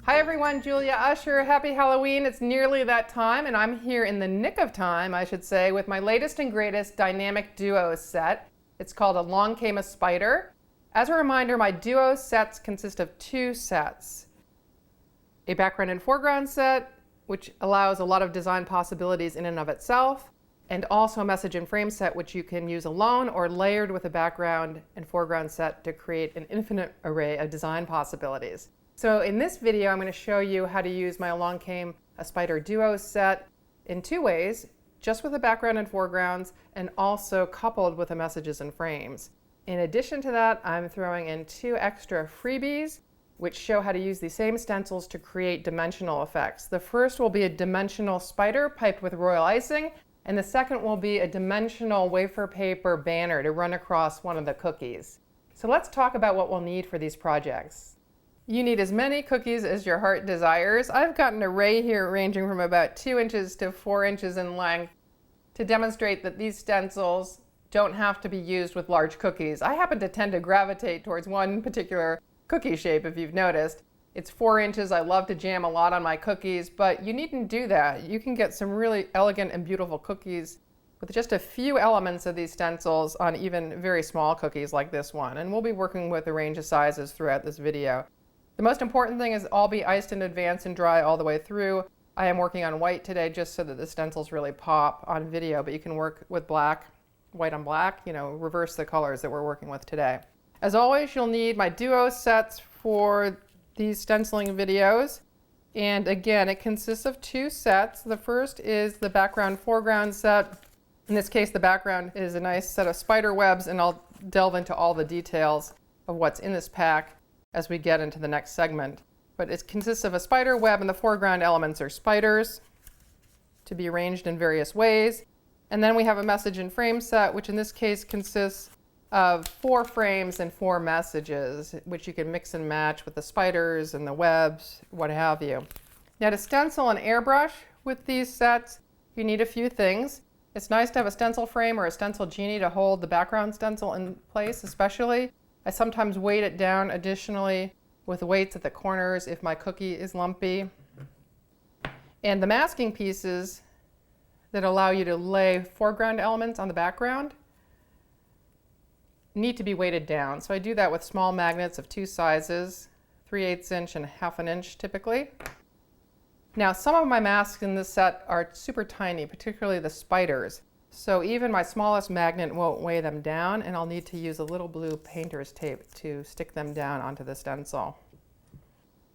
Hi everyone, Julia Usher. Happy Halloween. It's nearly that time, and I'm here in the nick of time, I should say, with my latest and greatest dynamic duos set. It's called Along Came a Spider. As a reminder, my duo sets consist of two sets. A background and foreground set, which allows a lot of design possibilities in and of itself, and also a message and frame set, which you can use alone or layered with a background and foreground set to create an infinite array of design possibilities. So in this video, I'm going to show you how to use my Along Came a Spider duo set in two ways, just with a background and foregrounds, and also coupled with the messages and frames. In addition to that, I'm throwing in two extra freebies, which show how to use the same stencils to create dimensional effects. The first will be a dimensional spider piped with royal icing, and the second will be a dimensional wafer paper banner to run across one of the cookies. So let's talk about what we'll need for these projects. You need as many cookies as your heart desires. I've got an array here ranging from about 2 inches to 4 inches in length to demonstrate that these stencils don't have to be used with large cookies. I happen to tend to gravitate towards one particular cookie shape, if you've noticed. It's 4 inches. I love to jam a lot on my cookies, but you needn't do that. You can get some really elegant and beautiful cookies with just a few elements of these stencils on even very small cookies like this one. And we'll be working with a range of sizes throughout this video. The most important thing is all be iced in advance and dry all the way through. I am working on white today just so that the stencils really pop on video, but you can work with black, white on black, reverse the colors that we're working with today. As always, you'll need my duo sets for these stenciling videos. And again, it consists of two sets. The first is the background foreground set. In this case, the background is a nice set of spider webs, and I'll delve into all the details of what's in this pack as we get into the next segment. But it consists of a spider web, and the foreground elements are spiders to be arranged in various ways. And then we have a message and frame set, which in this case consists of 4 frames and 4 messages, which you can mix and match with the spiders and the webs, what have you. Now, to stencil and airbrush with these sets, you need a few things. It's nice to have a stencil frame or a stencil genie to hold the background stencil in place, especially. I sometimes weight it down additionally with weights at the corners if my cookie is lumpy. And the masking pieces that allow you to lay foreground elements on the background need to be weighted down. So I do that with small magnets of 2 sizes, 3/8 inch and 1/2 inch typically. Now, some of my masks in this set are super tiny, particularly the spiders. So even my smallest magnet won't weigh them down, and I'll need to use a little blue painter's tape to stick them down onto the stencil.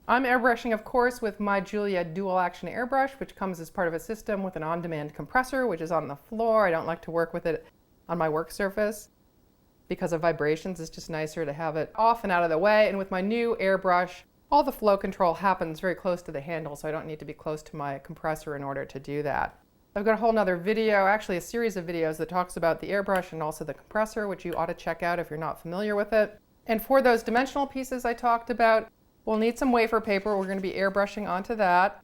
I'm airbrushing, of course, with my Julia dual action airbrush, which comes as part of a system with an on-demand compressor, which is on the floor. I don't like to work with it on my work surface because of vibrations. It's just nicer to have it off and out of the way. And with my new airbrush, all the flow control happens very close to the handle, so I don't need to be close to my compressor in order to do that. I've got a whole nother video, actually a series of videos that talks about the airbrush and also the compressor, which you ought to check out if you're not familiar with it. And for those dimensional pieces I talked about, we'll need some wafer paper. We're going to be airbrushing onto that.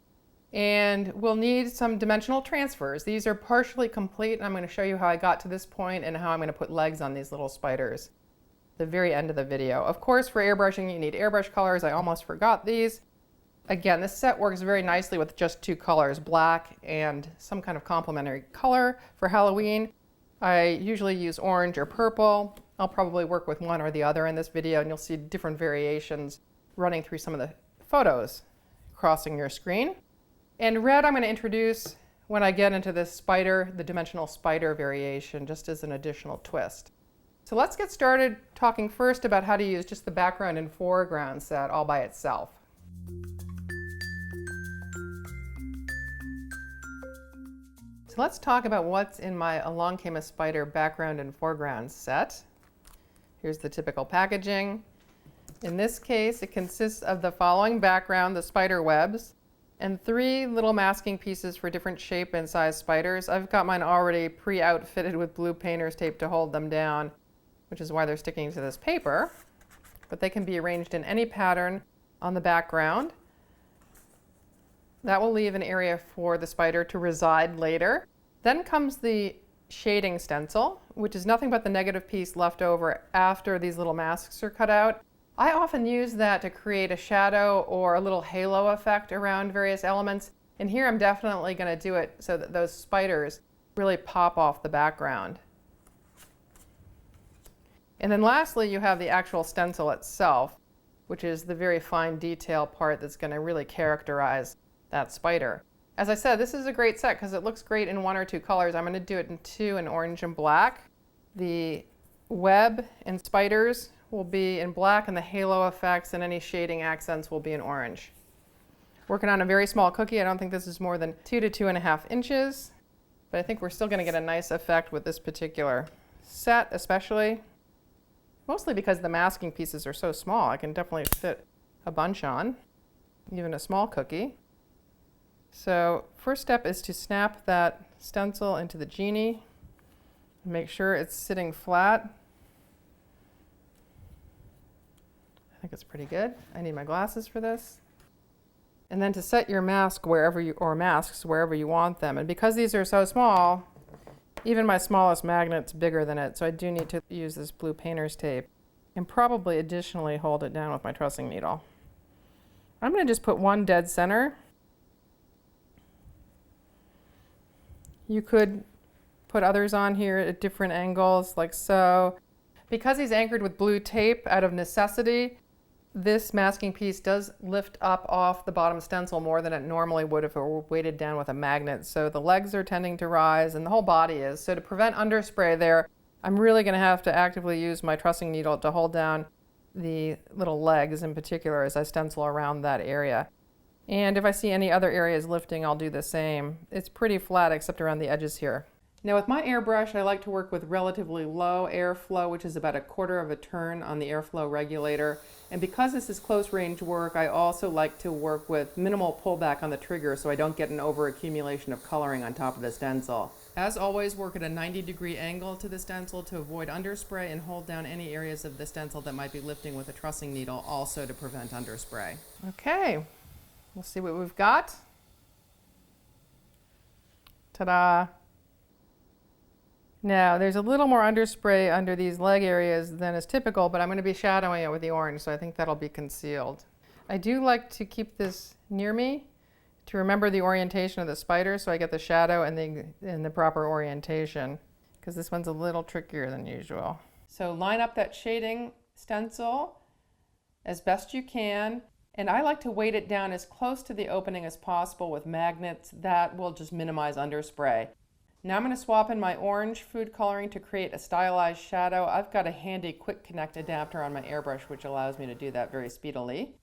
And we'll need some dimensional transfers. These are partially complete, and I'm going to show you how I got to this point and how I'm going to put legs on these little spiders at the very end of the video. Of course, for airbrushing, you need airbrush colors. I almost forgot these. Again, this set works very nicely with just 2 colors, black and some kind of complementary color. For Halloween, I usually use orange or purple. I'll probably work with one or the other in this video, and you'll see different variations running through some of the photos crossing your screen. And red I'm going to introduce when I get into this spider, the dimensional spider variation, just as an additional twist. So let's get started talking first about how to use just the background and foreground set all by itself. So let's talk about what's in my Along Came a Spider background and foreground set. Here's the typical packaging. In this case, it consists of the following background, the spider webs, and 3 little masking pieces for different shape and size spiders. I've got mine already pre-outfitted with blue painter's tape to hold them down, which is why they're sticking to this paper. But they can be arranged in any pattern on the background. That will leave an area for the spider to reside later. Then comes the shading stencil, which is nothing but the negative piece left over after these little masks are cut out. I often use that to create a shadow or a little halo effect around various elements. And here I'm definitely going to do it so that those spiders really pop off the background. And then lastly, you have the actual stencil itself, which is the very fine detail part that's going to really characterize that spider. As I said, this is a great set because it looks great in 1 or 2 colors. I'm going to do it in 2, in orange and black. The web and spiders will be in black, and the halo effects and any shading accents will be in orange. Working on a very small cookie. I don't think this is more than 2 to 2.5 inches, but I think we're still going to get a nice effect with this particular set, especially. Mostly because the masking pieces are so small. I can definitely fit a bunch on, even a small cookie. So first step is to snap that stencil into the genie. Make sure it's sitting flat. I think it's pretty good. I need my glasses for this. And then to set your mask wherever you, or masks wherever you want them. And because these are so small, even my smallest magnet's bigger than it, so I do need to use this blue painter's tape and probably additionally hold it down with my trussing needle. I'm going to just put one dead center. You could put others on here at different angles, like so. Because he's anchored with blue tape out of necessity, this masking piece does lift up off the bottom stencil more than it normally would if it were weighted down with a magnet. So the legs are tending to rise and the whole body is. So to prevent underspray there, I'm really going to have to actively use my trussing needle to hold down the little legs in particular as I stencil around that area. And if I see any other areas lifting, I'll do the same. It's pretty flat except around the edges here. Now with my airbrush, I like to work with relatively low airflow, which is about 1/4 of a turn on the airflow regulator. And because this is close range work, I also like to work with minimal pullback on the trigger so I don't get an overaccumulation of coloring on top of the stencil. As always, work at a 90-degree angle to the stencil to avoid underspray and hold down any areas of the stencil that might be lifting with a trussing needle, also to prevent underspray. Okay, we'll see what we've got. Ta-da! Now, there's a little more underspray under these leg areas than is typical, but I'm going to be shadowing it with the orange, so I think that'll be concealed. I do like to keep this near me to remember the orientation of the spider so I get the shadow and the proper orientation, because this one's a little trickier than usual. So line up that shading stencil as best you can, and I like to weight it down as close to the opening as possible with magnets. That will just minimize underspray. Now I'm going to swap in my orange food coloring to create a stylized shadow. I've got a handy quick connect adapter on my airbrush which allows me to do that very speedily.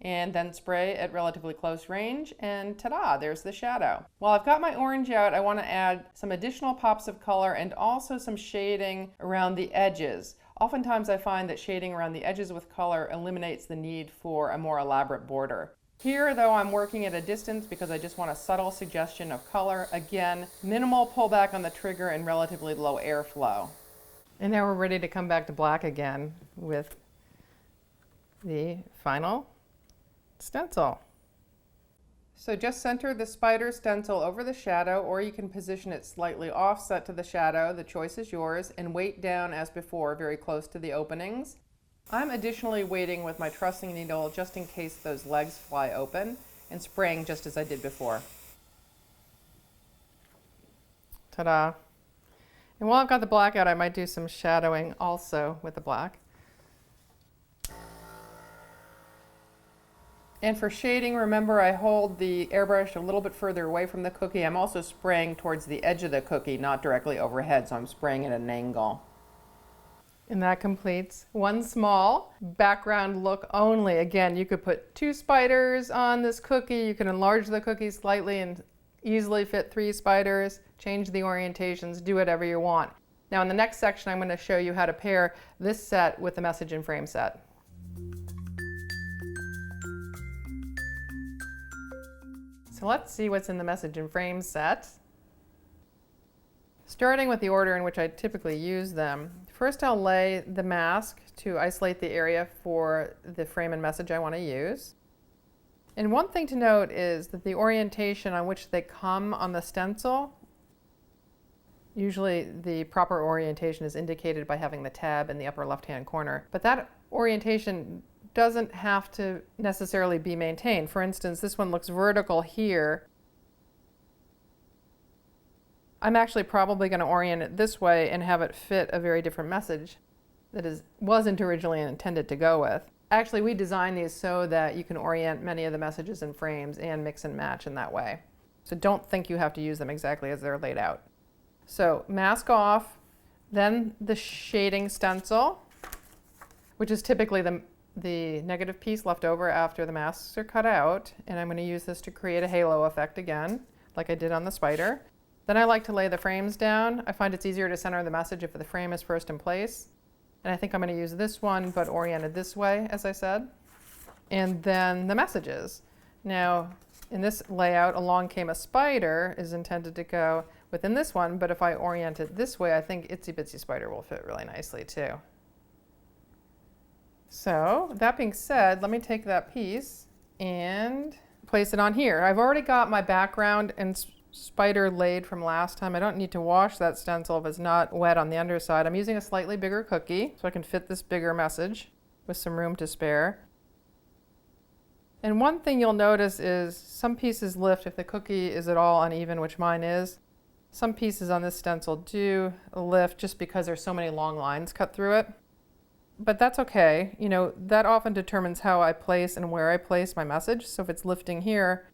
And then spray at relatively close range, and ta-da, there's the shadow. While I've got my orange out, I want to add some additional pops of color and also some shading around the edges. Oftentimes I find that shading around the edges with color eliminates the need for a more elaborate border. Here, though, I'm working at a distance because I just want a subtle suggestion of color. Again, minimal pullback on the trigger and relatively low airflow. And now we're ready to come back to black again with the final stencil. So just center the spider stencil over the shadow, or you can position it slightly offset to the shadow. The choice is yours, and weight down as before, very close to the openings. I'm additionally weighting with my trussing needle just in case those legs fly open, and spraying just as I did before. Ta-da! And while I've got the black out, I might do some shadowing also with the black. And for shading, remember I hold the airbrush a little bit further away from the cookie. I'm also spraying towards the edge of the cookie, not directly overhead, so I'm spraying at an angle. And that completes one small background look only. Again, you could put 2 spiders on this cookie. You can enlarge the cookie slightly and easily fit 3 spiders, change the orientations, do whatever you want. Now in the next section, I'm going to show you how to pair this set with the message and frame set. So let's see what's in the message and frame set. Starting with the order in which I typically use them. First, I'll lay the mask to isolate the area for the frame and message I want to use. And one thing to note is that the orientation on which they come on the stencil, usually the proper orientation is indicated by having the tab in the upper left-hand corner, but that orientation doesn't have to necessarily be maintained. For instance, this one looks vertical here. I'm actually probably going to orient it this way and have it fit a very different message that wasn't originally intended to go with. Actually, we designed these so that you can orient many of the messages in frames and mix and match in that way. So don't think you have to use them exactly as they're laid out. So mask off, then the shading stencil, which is typically the negative piece left over after the masks are cut out. And I'm going to use this to create a halo effect again, like I did on the spider. Then I like to lay the frames down. I find it's easier to center the message if the frame is first in place. And I think I'm going to use this one, but oriented this way, as I said. And then the messages. Now, in this layout, along came a spider is intended to go within this one, but if I orient it this way, I think Itsy Bitsy Spider will fit really nicely too. So that being said, let me take that piece and place it on here. I've already got my background and spider laid from last time. I don't need to wash that stencil if it's not wet on the underside. I'm using a slightly bigger cookie so I can fit this bigger message with some room to spare. And one thing you'll notice is some pieces lift if the cookie is at all uneven, which mine is. Some pieces on this stencil do lift just because there's so many long lines cut through it. But that's okay. You know, that often determines how I place and where I place my message. So if it's lifting here,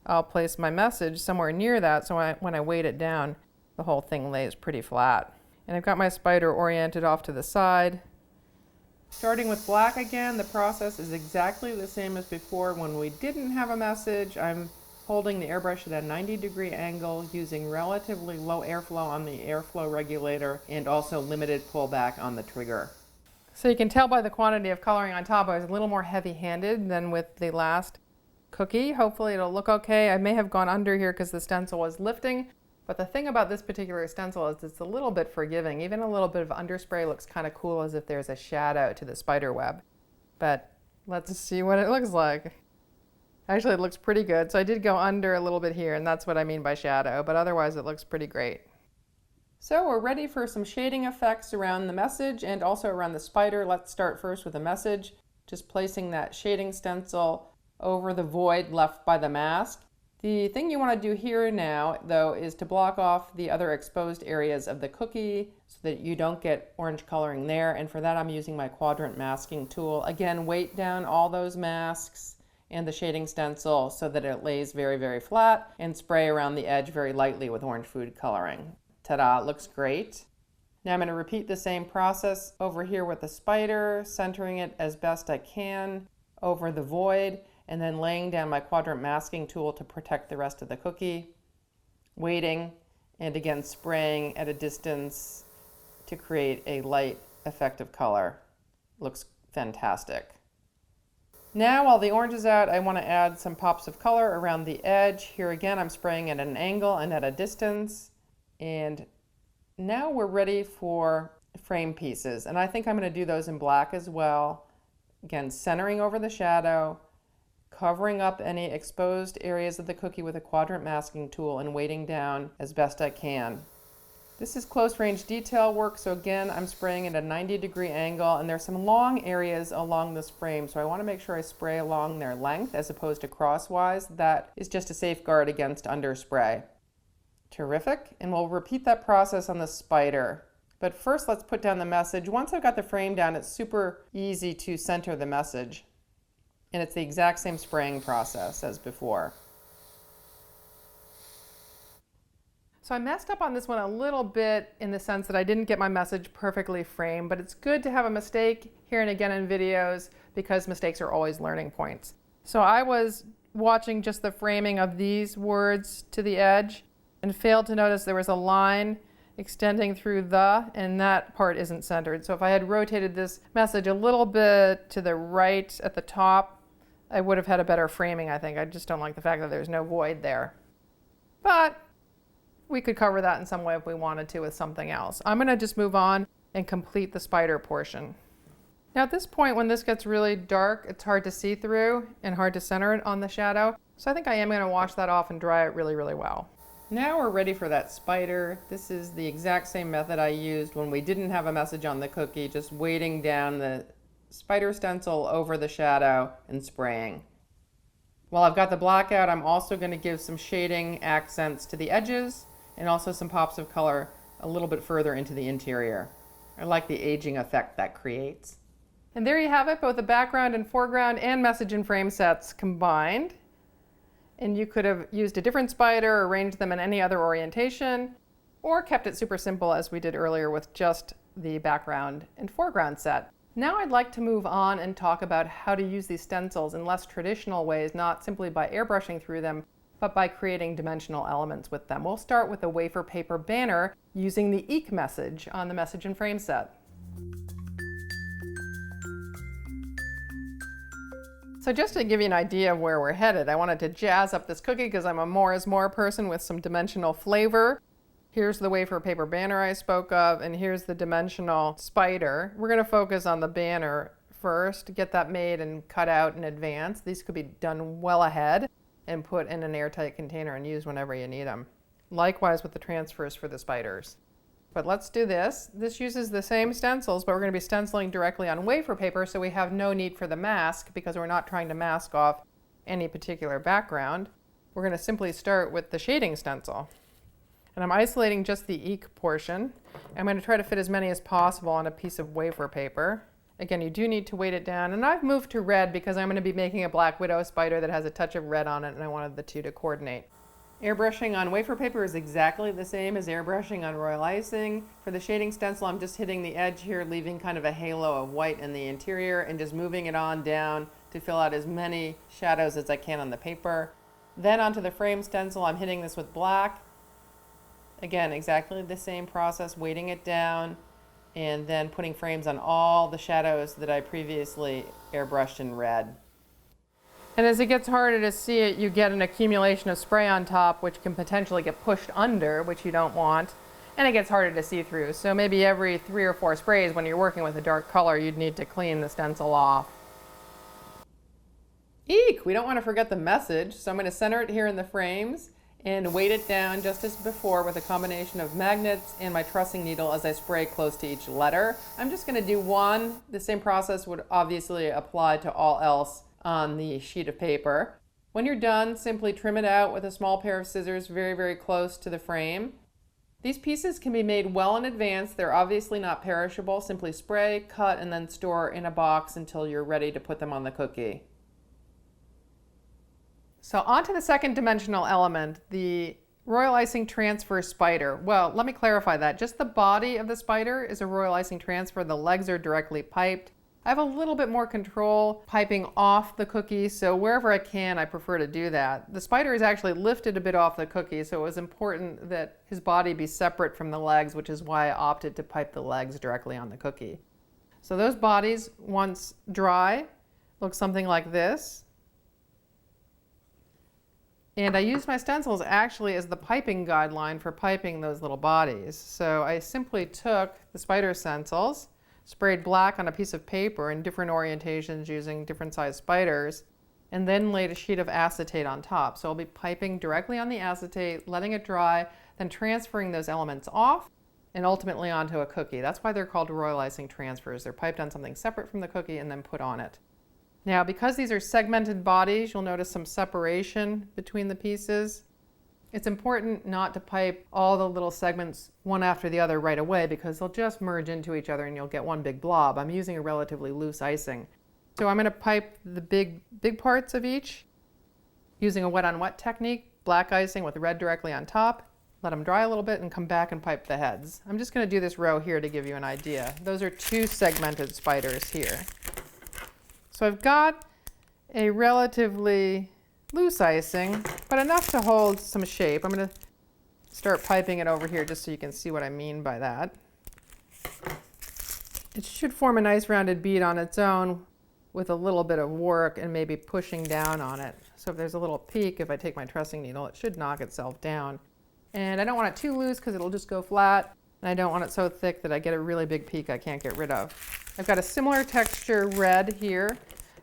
I'll place my message somewhere near that, so when I weight it down, the whole thing lays pretty flat. And I've got my spider oriented off to the side. Starting with black again, the process is exactly the same as before. When we didn't have a message, I'm holding the airbrush at a 90-degree angle using relatively low airflow on the airflow regulator and also limited pullback on the trigger. So you can tell by the quantity of coloring on top, I was a little more heavy-handed than with the last cookie. Hopefully it'll look okay. I may have gone under here because the stencil was lifting, but the thing about this particular stencil is it's a little bit forgiving. Even a little bit of underspray looks kind of cool, as if there's a shadow to the spider web. But let's see what it looks like. Actually, it looks pretty good. So I did go under a little bit here, and that's what I mean by shadow, but otherwise it looks pretty great. So we're ready for some shading effects around the message and also around the spider. Let's start first with the message, just placing that shading stencil over the void left by the mask. The thing you want to do here now, though, is to block off the other exposed areas of the cookie so that you don't get orange coloring there. And for that, I'm using my quadrant masking tool. Again, weight down all those masks and the shading stencil so that it lays very, very flat, and spray around the edge very lightly with orange food coloring. Ta-da, it looks great. Now I'm going to repeat the same process over here with the spider, centering it as best I can over the void, and then laying down my quadrant masking tool to protect the rest of the cookie, waiting, and again spraying at a distance to create a light effect of color. Looks fantastic. Now while the orange is out, I want to add some pops of color around the edge. Here again, I'm spraying at an angle and at a distance. And now we're ready for frame pieces. And I think I'm going to do those in black as well. Again, centering over the shadow, covering up any exposed areas of the cookie with a quadrant masking tool, and weighting down as best I can. This is close range detail work, so again, I'm spraying at a 90-degree angle, and there's some long areas along this frame, so I want to make sure I spray along their length as opposed to crosswise. That is just a safeguard against underspray. Terrific, and we'll repeat that process on the spider. But first, let's put down the message. Once I've got the frame down, it's super easy to center the message. And it's the exact same spraying process as before. So I messed up on this one a little bit in the sense that I didn't get my message perfectly framed, but it's good to have a mistake here and again in videos because mistakes are always learning points. So I was watching just the framing of these words to the edge and failed to notice there was a line extending through the, and that part isn't centered. So if I had rotated this message a little bit to the right at the top, I would have had a better framing, I think. I just don't like the fact that there's no void there. But we could cover that in some way if we wanted to with something else. I'm going to just move on and complete the spider portion. Now at this point, when this gets really dark, it's hard to see through and hard to center it on the shadow. So I think I am going to wash that off and dry it really, really well. Now we're ready for that spider. This is the exact same method I used when we didn't have a message on the cookie, just weighting down the spider stencil over the shadow and spraying. While I've got the black out, I'm also going to give some shading accents to the edges and also some pops of color a little bit further into the interior. I like the aging effect that creates. And there you have it, both the background and foreground and message and frame sets combined. And you could have used a different spider, arranged them in any other orientation, or kept it super simple as we did earlier with just the background and foreground set. Now I'd like to move on and talk about how to use these stencils in less traditional ways, not simply by airbrushing through them, but by creating dimensional elements with them. We'll start with a wafer paper banner using the EEK message on the message and frame set. So just to give you an idea of where we're headed, I wanted to jazz up this cookie because I'm a more is more person with some dimensional flavor. Here's the wafer paper banner I spoke of, and here's the dimensional spider. We're going to focus on the banner first, get that made and cut out in advance. These could be done well ahead and put in an airtight container and used whenever you need them. Likewise with the transfers for the spiders. But let's do this. This uses the same stencils, but we're going to be stenciling directly on wafer paper, so we have no need for the mask because we're not trying to mask off any particular background. We're going to simply start with the shading stencil. And I'm isolating just the EEK portion. I'm going to try to fit as many as possible on a piece of wafer paper. Again, you do need to weight it down. And I've moved to red because I'm going to be making a black widow spider that has a touch of red on it, and I wanted the two to coordinate. Airbrushing on wafer paper is exactly the same as airbrushing on royal icing. For the shading stencil, I'm just hitting the edge here, leaving kind of a halo of white in the interior, and just moving it on down to fill out as many shadows as I can on the paper. Then onto the frame stencil, I'm hitting this with black. Again, exactly the same process, weighting it down and then putting frames on all the shadows that I previously airbrushed in red. And as it gets harder to see it, you get an accumulation of spray on top, which can potentially get pushed under, which you don't want, and it gets harder to see through. So maybe every 3 or 4 sprays when you're working with a dark color, you'd need to clean the stencil off. Eek! We don't want to forget the message, so I'm going to center it here in the frames and weight it down just as before with a combination of magnets and my trussing needle as I spray close to each letter. I'm just going to do one. The same process would obviously apply to all else on the sheet of paper. When you're done, simply trim it out with a small pair of scissors very, very close to the frame. These pieces can be made well in advance. They're obviously not perishable. Simply spray, cut, and then store in a box until you're ready to put them on the cookie. So on to the second dimensional element, the royal icing transfer spider. Well, let me clarify that. Just the body of the spider is a royal icing transfer. The legs are directly piped. I have a little bit more control piping off the cookie, so wherever I can, I prefer to do that. The spider is actually lifted a bit off the cookie, so it was important that his body be separate from the legs, which is why I opted to pipe the legs directly on the cookie. So those bodies, once dry, look something like this. And I used my stencils actually as the piping guideline for piping those little bodies. So I simply took the spider stencils, sprayed black on a piece of paper in different orientations using different sized spiders, and then laid a sheet of acetate on top. So I'll be piping directly on the acetate, letting it dry, then transferring those elements off and ultimately onto a cookie. That's why they're called royal icing transfers. They're piped on something separate from the cookie and then put on it. Now, because these are segmented bodies, you'll notice some separation between the pieces. It's important not to pipe all the little segments one after the other right away because they'll just merge into each other and you'll get one big blob. I'm using a relatively loose icing. So I'm going to pipe the big parts of each using a wet on wet technique, black icing with red directly on top. Let them dry a little bit and come back and pipe the heads. I'm just going to do this row here to give you an idea. Those are 2 segmented spiders here. So I've got a relatively loose icing, but enough to hold some shape. I'm going to start piping it over here just so you can see what I mean by that. It should form a nice rounded bead on its own with a little bit of work and maybe pushing down on it. So if there's a little peak, if I take my trussing needle, it should knock itself down. And I don't want it too loose because it'll just go flat. And I don't want it so thick that I get a really big peak I can't get rid of. I've got a similar texture red here.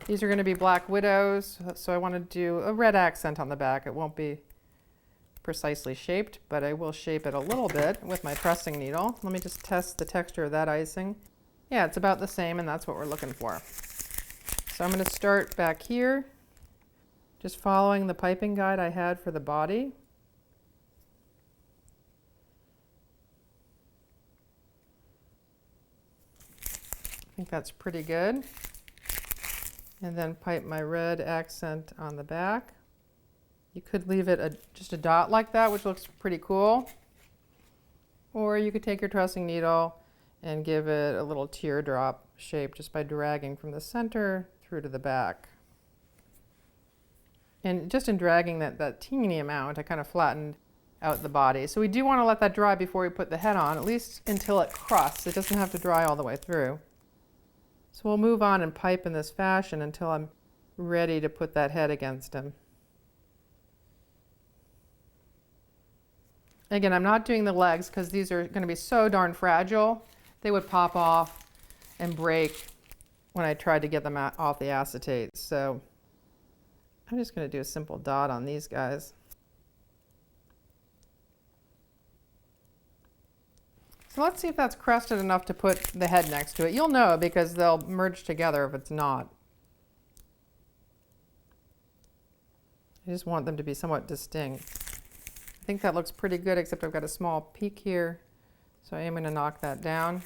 These are going to be black widows, so I want to do a red accent on the back. It won't be precisely shaped, but I will shape it a little bit with my trussing needle. Let me just test the texture of that icing. Yeah, it's about the same, and that's what we're looking for. So I'm going to start back here, just following the piping guide I had for the body. I think that's pretty good. And then pipe my red accent on the back. You could leave it just a dot like that, which looks pretty cool. Or you could take your trussing needle and give it a little teardrop shape just by dragging from the center through to the back. And just in dragging that teeny amount, I kind of flattened out the body. So we do want to let that dry before we put the head on, at least until it crusts. It doesn't have to dry all the way through. So we'll move on and pipe in this fashion until I'm ready to put that head against him. Again, I'm not doing the legs because these are going to be so darn fragile. They would pop off and break when I tried to get them off the acetate. So I'm just going to do a simple dot on these guys. So let's see if that's crusted enough to put the head next to it. You'll know because they'll merge together if it's not. I just want them to be somewhat distinct. I think that looks pretty good, except I've got a small peak here. So I am going to knock that down.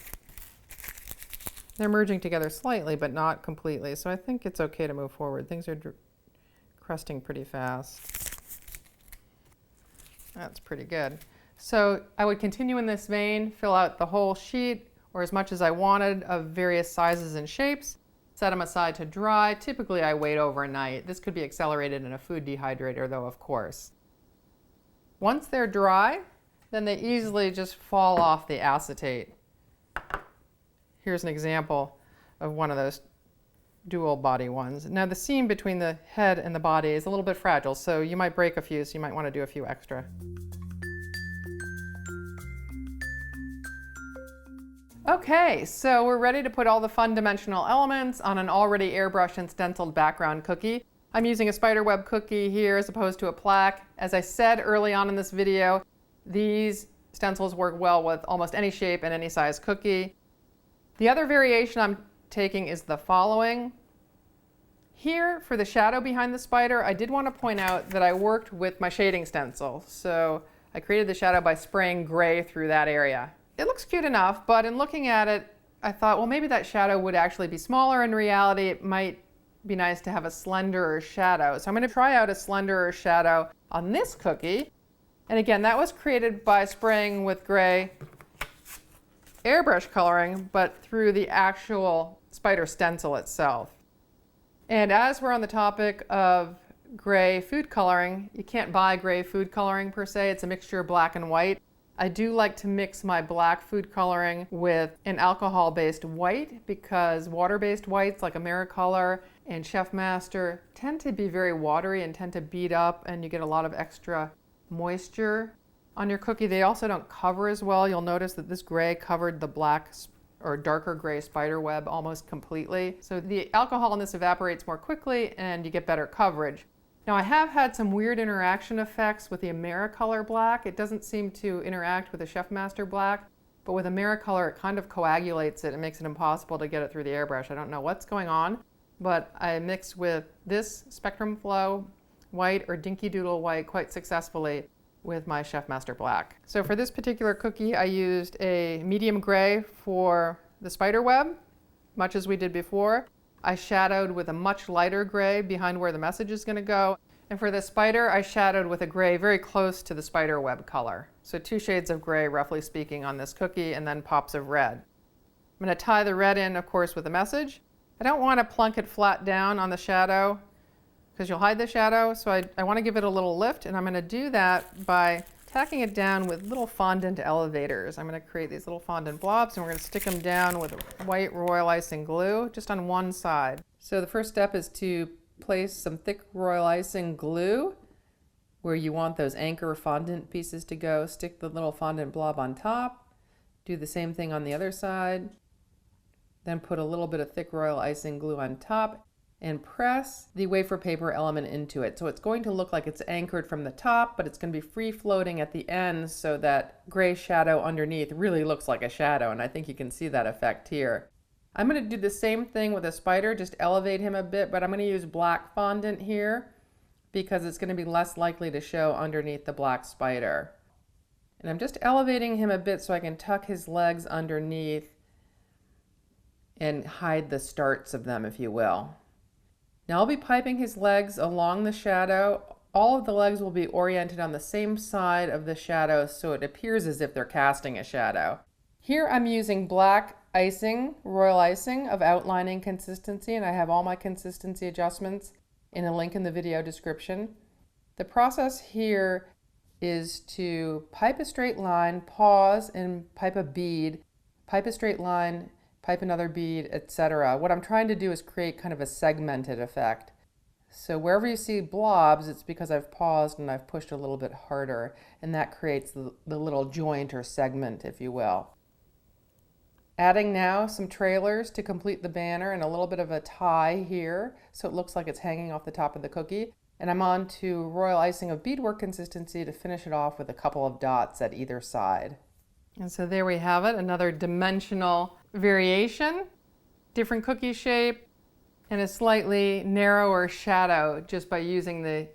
They're merging together slightly, but not completely. So I think it's okay to move forward. Things are crusting pretty fast. That's pretty good. So I would continue in this vein, fill out the whole sheet or as much as I wanted of various sizes and shapes, set them aside to dry. Typically I wait overnight. This could be accelerated in a food dehydrator though, of course. Once they're dry, then they easily just fall off the acetate. Here's an example of one of those dual body ones. Now the seam between the head and the body is a little bit fragile, so you might break a few, so you might want to do a few extra. Okay, so we're ready to put all the fun dimensional elements on an already airbrushed and stenciled background cookie. I'm using a spiderweb cookie here as opposed to a plaque. As I said early on in this video, these stencils work well with almost any shape and any size cookie. The other variation I'm taking is the following. Here, for the shadow behind the spider, I did want to point out that I worked with my shading stencil. So I created the shadow by spraying gray through that area. It looks cute enough, but in looking at it, I thought, well, maybe that shadow would actually be smaller. In reality, it might be nice to have a slenderer shadow. So I'm going to try out a slenderer shadow on this cookie. And again, that was created by spraying with gray airbrush coloring, but through the actual spider stencil itself. And as we're on the topic of gray food coloring, you can't buy gray food coloring per se. It's a mixture of black and white. I do like to mix my black food coloring with an alcohol-based white because water-based whites like Americolor and Chef Master tend to be very watery and tend to bead up, and you get a lot of extra moisture on your cookie. They also don't cover as well. You'll notice that this gray covered the black or darker gray spider web almost completely. So the alcohol in this evaporates more quickly and you get better coverage. Now I have had some weird interaction effects with the Americolor black. It doesn't seem to interact with the Chef Master black, but with Americolor it kind of coagulates it and makes it impossible to get it through the airbrush. I don't know what's going on, but I mixed with this Spectrum Flow white or Dinky Doodle white quite successfully with my Chef Master black. So for this particular cookie I used a medium gray for the spider web, much as we did before. I shadowed with a much lighter gray behind where the message is going to go. And for the spider, I shadowed with a gray very close to the spider web color. So 2 shades of gray, roughly speaking, on this cookie, and then pops of red. I'm going to tie the red in, of course, with the message. I don't want to plunk it flat down on the shadow because you'll hide the shadow. So I want to give it a little lift, and I'm going to do that by tacking it down with little fondant elevators. I'm going to create these little fondant blobs, and we're going to stick them down with white royal icing glue just on one side. So the first step is to place some thick royal icing glue where you want those anchor fondant pieces to go. Stick the little fondant blob on top. Do the same thing on the other side. Then put a little bit of thick royal icing glue on top and press the wafer paper element into it. So it's going to look like it's anchored from the top, but it's going to be free floating at the end so that gray shadow underneath really looks like a shadow, and I think you can see that effect here. I'm going to do the same thing with a spider, just elevate him a bit, but I'm going to use black fondant here because it's going to be less likely to show underneath the black spider. And I'm just elevating him a bit so I can tuck his legs underneath and hide the starts of them, if you will. Now I'll be piping his legs along the shadow. All of the legs will be oriented on the same side of the shadow so it appears as if they're casting a shadow. Here I'm using black icing, royal icing of outlining consistency, and I have all my consistency adjustments in a link in the video description. The process here is to pipe a straight line, pause, and pipe a bead, pipe a straight line, pipe another bead, etc. What I'm trying to do is create kind of a segmented effect. So wherever you see blobs, it's because I've paused and I've pushed a little bit harder, and that creates the little joint or segment, if you will. Adding now some trailers to complete the banner and a little bit of a tie here so it looks like it's hanging off the top of the cookie. And I'm on to royal icing of beadwork consistency to finish it off with a couple of dots at either side. And so there we have it, another dimensional variation, different cookie shape, and a slightly narrower shadow just by using the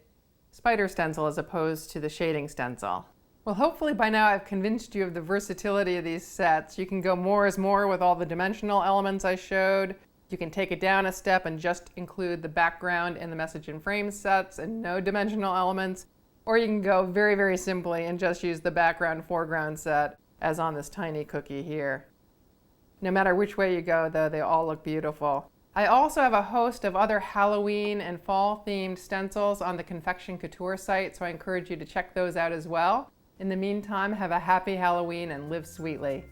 spider stencil as opposed to the shading stencil. Well, hopefully by now I've convinced you of the versatility of these sets. You can go more is more with all the dimensional elements I showed. You can take it down a step and just include the background and the message and frame sets and no dimensional elements. Or you can go very, very simply and just use the background foreground set as on this tiny cookie here. No matter which way you go though, they all look beautiful. I also have a host of other Halloween and fall themed stencils on the Confection Couture site, so I encourage you to check those out as well. In the meantime, have a happy Halloween and live sweetly.